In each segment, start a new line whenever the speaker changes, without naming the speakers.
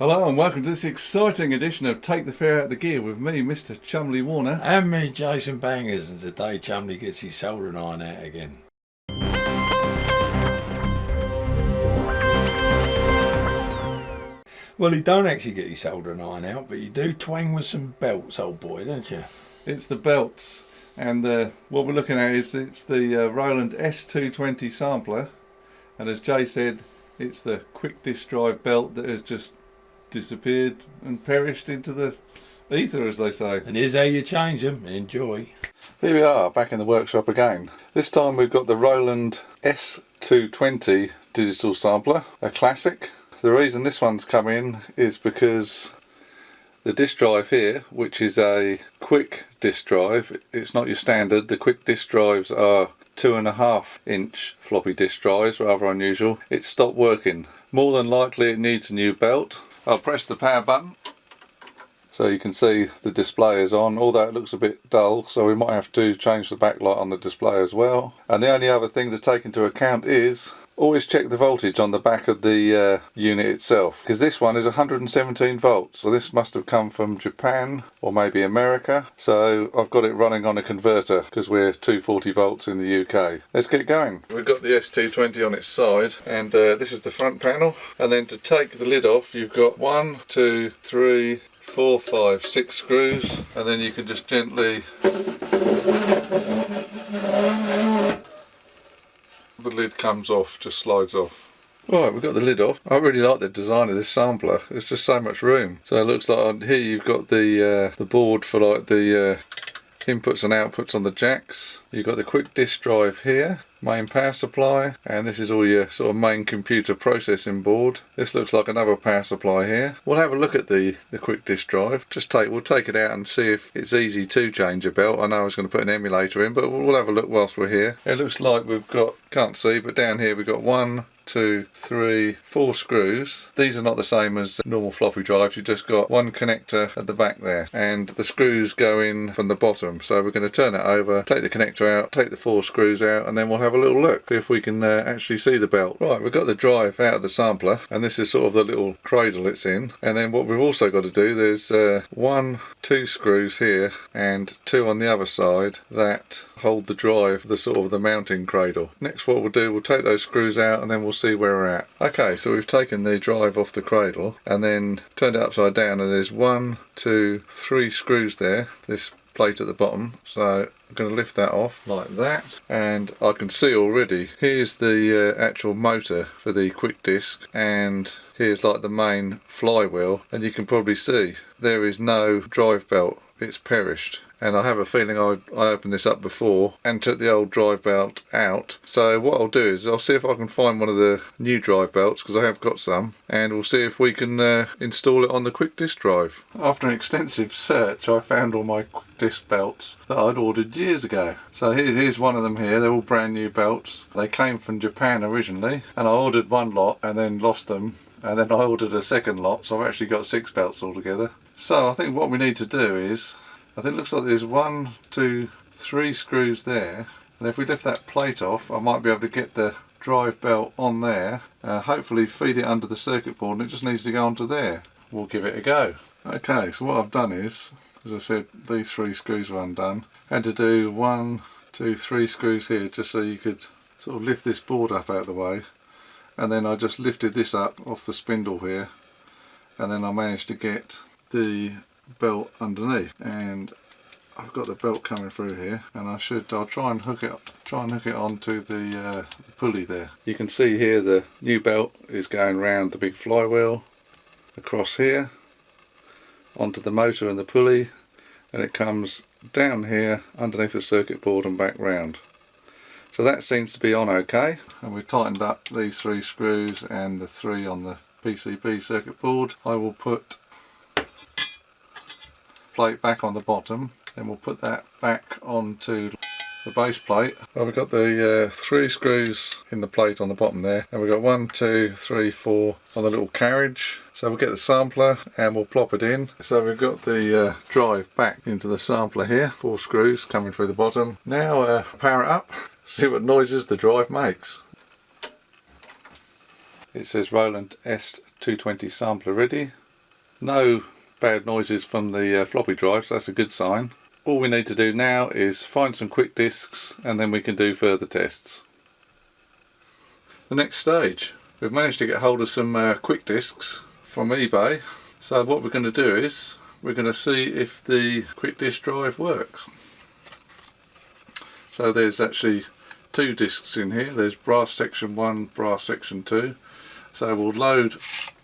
Hello and welcome to this exciting edition of Take the Fear Out of the Gear with me, Mr. Chumley Warner.
And me, Jason Bangers, and today Chumley gets his soldering iron out again. Well, you don't actually get your soldering iron out, but you do twang with some belts, old boy, don't you?
It's the belts, and what we're looking at is it's the Roland S220 Sampler, and as Jay said, it's the quick disc drive belt that has just disappeared and perished into the ether, as they say.
And here's how you change them. Enjoy.
Here we are, back in the workshop again. This time we've got the Roland S220 digital sampler, a classic. The reason this one's come in is because the disc drive here, which is a quick disc drive, it's not your standard. The quick disc drives are 2.5-inch floppy disk drives, rather unusual. It stopped working. More than likely it needs a new belt. I'll press the power button so you can see the display is on, although it looks a bit dull, so we might have to change the backlight on the display as well. And the only other thing to take into account is always check the voltage on the back of the unit itself, because this one is 117 volts, so this must have come from Japan or maybe America. So I've got it running on a converter because we're 240 volts in the UK. Let's get going. We've got the S220 on its side, and this is the front panel, and then to take the lid off you've got 1, 2, 3, 4, 5, 6 screws, and then you can just gently, the lid comes off, just slides off. Right, we've got the lid off. I really like the design of this sampler. There's just so much room. So it looks like on here you've got the board for like the inputs and outputs on the jacks. You've got the quick disc drive here, main power supply, and this is all your sort of main computer processing board. This looks like another power supply here. We'll have a look at the quick disc drive. We'll take it out and see if it's easy to change a belt. I know I was going to put an emulator in, but we'll have a look whilst we're here. It looks like we've got, can't see, but down here we've got 1, 2, 3, 4 screws. These are not the same as normal floppy drives. You've just got one connector at the back there, and the screws go in from the bottom. So we're going to turn it over, take the connector out, take the 4 screws out, and then we'll have a little look, see if we can actually see the belt. Right, we've got the drive out of the sampler, and this is sort of the little cradle it's in. And then what we've also got to do, there's 1, 2 screws here and 2 on the other side that hold the drive, the sort of the mounting cradle. Next, what we'll do, we'll take those screws out and then we'll see where we're at. Okay, so we've taken the drive off the cradle and then turned it upside down, and there's 1, 2, 3 screws there, this plate at the bottom. So I'm going to lift that off like that, and I can see already here's the actual motor for the quick disc, and here's like the main flywheel, and you can probably see there is no drive belt. It's perished. And I have a feeling I opened this up before and took the old drive belt out. So what I'll do is I'll see if I can find one of the new drive belts, because I have got some, and we'll see if we can install it on the quick disc drive. After an extensive search, I found all my quick disc belts that I'd ordered years ago. So here's one of them here. They're all brand new belts. They came from Japan originally, and I ordered one lot and then lost them, and then I ordered a second lot, so I've actually got 6 belts altogether. So I think what we need to do is, I think it looks like there's 1, 2, 3 screws there, and if we lift that plate off I might be able to get the drive belt on there, hopefully feed it under the circuit board, and it just needs to go onto there. We'll give it a go. Okay, so what I've done is, as I said, these 3 screws were undone. Had to do 1, 2, 3 screws here just so you could sort of lift this board up out of the way, and then I just lifted this up off the spindle here, and then I managed to get the belt underneath, and I've got the belt coming through here, and I'll try and hook it onto the pulley there. You can see here the new belt is going round the big flywheel across here onto the motor and the pulley, and it comes down here underneath the circuit board and back round. So that seems to be on okay, and we've tightened up these 3 screws and the 3 on the PCB circuit board. I will put plate back on the bottom, then we'll put that back onto the base plate. Well, we've got the 3 screws in the plate on the bottom there, and we've got 1, 2, 3, 4 on the little carriage. So we'll get the sampler and we'll plop it in. So we've got the drive back into the sampler here, 4 screws coming through the bottom. Now power it up, see what noises the drive makes. It says Roland S220 Sampler ready. No bad noises from the floppy drive, so that's a good sign. All we need to do now is find some quick discs and then we can do further tests. The next stage, we've managed to get hold of some quick discs from eBay. So what we're going to do is we're going to see if the quick disk drive works. So there's actually two discs in here. There's brass section 1, brass section 2. So we'll load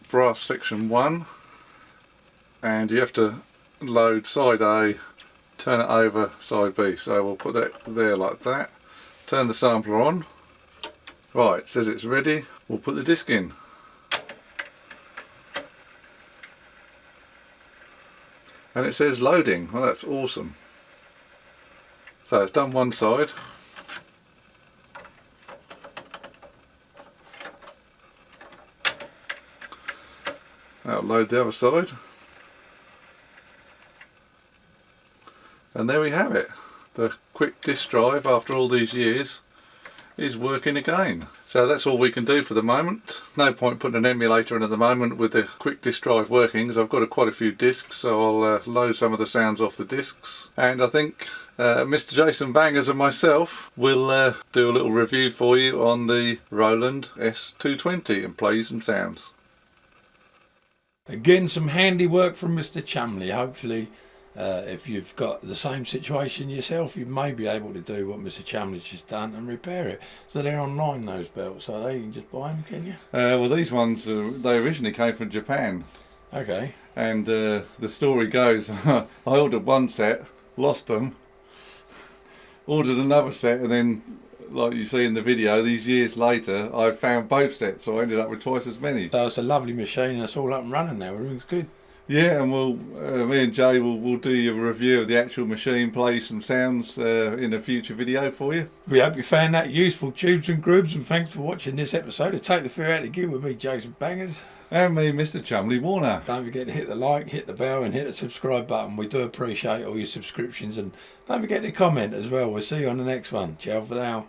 brass section 1 and you have to load side A, turn it over side B. So we'll put that there like that. Turn the sampler on. Right, it says it's ready. We'll put the disc in. And it says loading. Well, that's awesome. So it's done one side. I'll load the other side. And there we have it. The quick disk drive, after all these years, is working again. So that's all we can do for the moment. No point putting an emulator in at the moment with the quick disk drive working, because I've got quite a few discs, so I'll load some of the sounds off the discs. And I think Mr. Jason Bangers and myself will do a little review for you on the Roland S220 and play you some sounds.
Again, some handiwork from Mr. Chumley. Hopefully, if you've got the same situation yourself, you may be able to do what Mr. Chumley's just done and repair it. So they're online, those belts, so you can just buy them, can you?
Well, these ones, they originally came from Japan.
Okay.
And the story goes, I ordered one set, lost them, ordered another set, and then, like you see in the video, these years later, I found both sets, so I ended up with twice as many.
So it's a lovely machine, that's all up and running now, everything's good.
Yeah, and we'll, me and Jay will do you a review of the actual machine, play some sounds in a future video for you.
We hope you found that useful, tubes and grubs, and thanks for watching this episode of Take the Fear Out of Gear with me, Jason Bangers.
And me, Mr. Chumley Warner.
Don't forget to hit the like, hit the bell and hit the subscribe button. We do appreciate all your subscriptions, and don't forget to comment as well. We'll see you on the next one. Ciao for now.